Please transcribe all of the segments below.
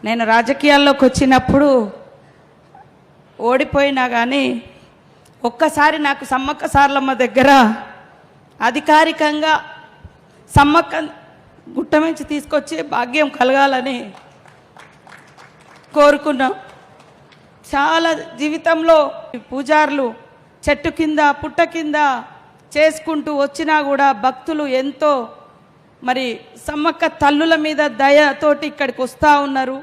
నేను రాజకీయాల్లోకి వచ్చినప్పుడు ఓడిపోయినా కానీ ఒక్కసారి నాకు సమ్మక్క సారలమ్మ దగ్గర అధికారికంగా సమ్మక్క గుట్ట నుంచి తీసుకొచ్చి భాగ్యం కలగాలని కోరుకున్నాం. చాలా జీవితంలో పూజారులు చెట్టు కింద పుట్ట కింద చేసుకుంటూ వచ్చినా కూడా భక్తులు ఎంతో మరి సమ్మక్క తల్లుల మీద దయతోటి ఇక్కడికి వస్తూ ఉన్నారు.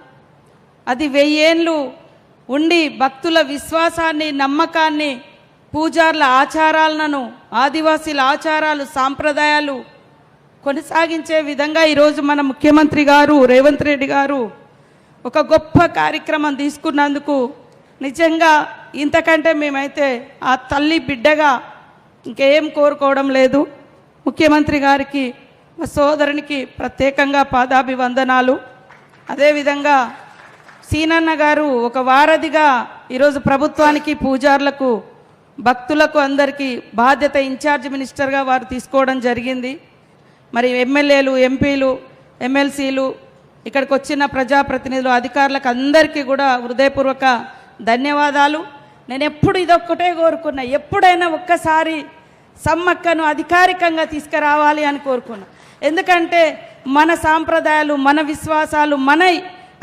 అది 1000 ఏళ్ళు ఉండి భక్తుల విశ్వాసాన్ని నమ్మకాన్ని పూజార్ల ఆచారాలను ఆదివాసీల ఆచారాలు సాంప్రదాయాలు కొనసాగించే విధంగా ఈరోజు మన ముఖ్యమంత్రి గారు రేవంత్ రెడ్డి గారు ఒక గొప్ప కార్యక్రమం తీసుకున్నందుకు నిజంగా ఇంతకంటే మేమైతే ఆ తల్లి బిడ్డగా ఇంకేం కోరుకోవడం లేదు. ముఖ్యమంత్రి గారికి మా సోదరునికి ప్రత్యేకంగా పాదాభివందనాలు. అదేవిధంగా సీనన్న గారు ఒక వారధిగా ఈరోజు ప్రభుత్వానికి పూజార్లకు భక్తులకు అందరికీ బాధ్యత ఇన్ఛార్జ్ మినిస్టర్గా వారు తీసుకోవడం జరిగింది. మరి ఎమ్మెల్యేలు ఎంపీలు ఎమ్మెల్సీలు ఇక్కడికి వచ్చిన ప్రజాప్రతినిధులు అధికారులకు అందరికీ కూడా హృదయపూర్వక ధన్యవాదాలు. నేను ఎప్పుడు ఇదొక్కటే కోరుకున్నా, ఎప్పుడైనా ఒక్కసారి సమ్మక్కను అధికారికంగా తీసుకురావాలి అని కోరుకున్నా. ఎందుకంటే మన సాంప్రదాయాలు మన విశ్వాసాలు మన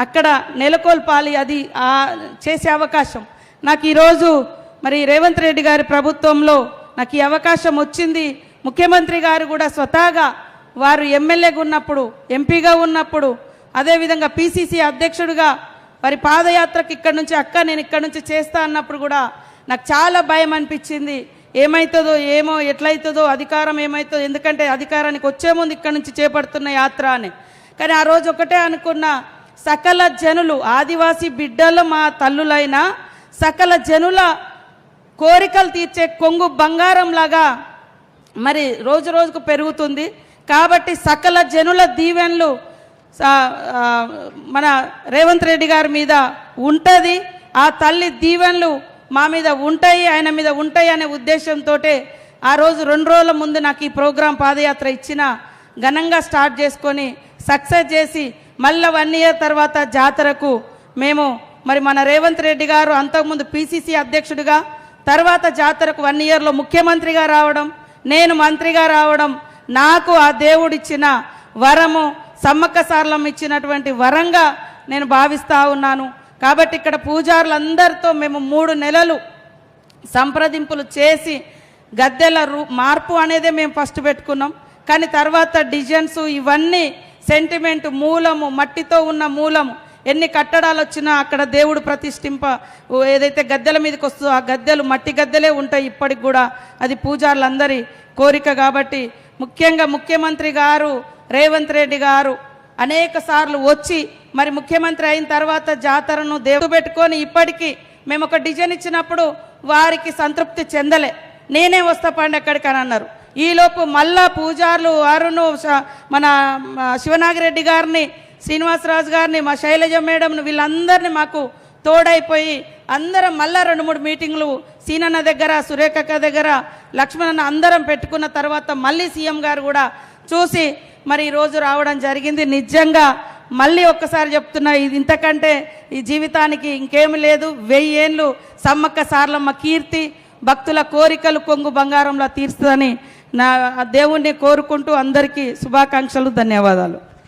అక్కడ నెలకొల్పాలి, అది చేసే అవకాశం నాకు ఈరోజు మరి రేవంత్ రెడ్డి గారి ప్రభుత్వంలో నాకు ఈ అవకాశం వచ్చింది. ముఖ్యమంత్రి గారు కూడా స్వతహాగా వారు ఎమ్మెల్యేగా ఉన్నప్పుడు ఎంపీగా ఉన్నప్పుడు అదేవిధంగా పిసిసి అధ్యక్షుడిగా వారి పాదయాత్రకు ఇక్కడ నుంచి నేను ఇక్కడ నుంచి చేస్తా అన్నప్పుడు కూడా నాకు చాలా భయం అనిపించింది. ఏమవుతుందో ఏమో ఎట్లయితుందో అధికారం ఏమవుతుందో, ఎందుకంటే అధికారానికి వచ్చే ముందు ఇక్కడ నుంచి చేపడుతున్న యాత్ర అని. కానీ ఆ రోజు ఒకటే అనుకున్నా, సకల జనులు ఆదివాసీ బిడ్డలు మా తల్లులైన సకల జనుల కోరికలు తీర్చే కొంగు బంగారం లాగా మరి రోజు రోజుకు పెరుగుతుంది. కాబట్టి సకల జనుల దీవెనలు మన రేవంత్ రెడ్డి గారి మీద ఉంటుంది. ఆ తల్లి దీవెనలు మా మీద ఉంటాయి, ఆయన మీద ఉంటాయి అనే ఉద్దేశంతో ఆ రోజు 2 రోజుల ముందు నాకు ఈ ప్రోగ్రాం పాదయాత్ర ఇచ్చిన ఘనంగా స్టార్ట్ చేసుకొని సక్సెస్ చేసి మళ్ళీ 1 ఇయర్ తర్వాత జాతరకు మేము మరి మన రేవంత్ రెడ్డి గారు అంతకుముందు పిసిసి అధ్యక్షుడిగా తర్వాత జాతరకు 1 ఇయర్లో ముఖ్యమంత్రిగా రావడం, నేను మంత్రిగా రావడం నాకు ఆ దేవుడిచ్చిన వరము, సమ్మక్క సారలమ్మ ఇచ్చినటువంటి వరంగా నేను భావిస్తూ ఉన్నాను. కాబట్టి ఇక్కడ పూజారులందరితో మేము 3 నెలలు సంప్రదింపులు చేసి గద్దెల మార్పు అనేదే మేము ఫస్ట్ పెట్టుకున్నాం. కానీ తర్వాత డిజైన్స్ ఇవన్నీ సెంటిమెంట్ మూలము, మట్టితో ఉన్న మూలము, ఎన్ని కట్టడాలు వచ్చినా అక్కడ దేవుడు ప్రతిష్ఠింప ఏదైతే గద్దెల మీదకి వస్తుందో ఆ గద్దెలు మట్టి గద్దెలే ఉంటాయి ఇప్పటికి కూడా. అది పూజారులందరి కోరిక. కాబట్టి ముఖ్యంగా ముఖ్యమంత్రి గారు రేవంత్ రెడ్డి గారు అనేక సార్లు వచ్చి మరి ముఖ్యమంత్రి అయిన తర్వాత జాతరను దేవుడు పెట్టుకొని ఇప్పటికీ మేము ఒక డిజైన్ ఇచ్చినప్పుడు వారికి సంతృప్తి చెందలే. నేనే వస్తా పండి ఎక్కడికని అన్నారు. ఈలోపు మళ్ళా పూజారులు వారును మన శివనాగిరెడ్డి గారిని, శ్రీనివాసరాజు గారిని, మా శైలజ మేడంను వీళ్ళందరినీ మాకు తోడైపోయి అందరం మళ్ళా 2-3 మీటింగ్లు సీనన్న దగ్గర సురేఖక్క దగ్గర లక్ష్మణన్న అందరం పెట్టుకున్న తర్వాత మళ్ళీ సీఎం గారు కూడా చూసి మరి ఈరోజు రావడం జరిగింది. నిజంగా మళ్ళీ ఒక్కసారి చెప్తున్నా, ఇది ఇంతకంటే ఈ జీవితానికి ఇంకేమి లేదు. 1000 ఏళ్ళు సమ్మక్క సారలమ్మ కీర్తి భక్తుల కోరికలు కొంగు బంగారంలా తీర్స్తుందని నా దేవుణ్ణి కోరుకుంటూ అందరికీ శుభాకాంక్షలు, ధన్యవాదాలు.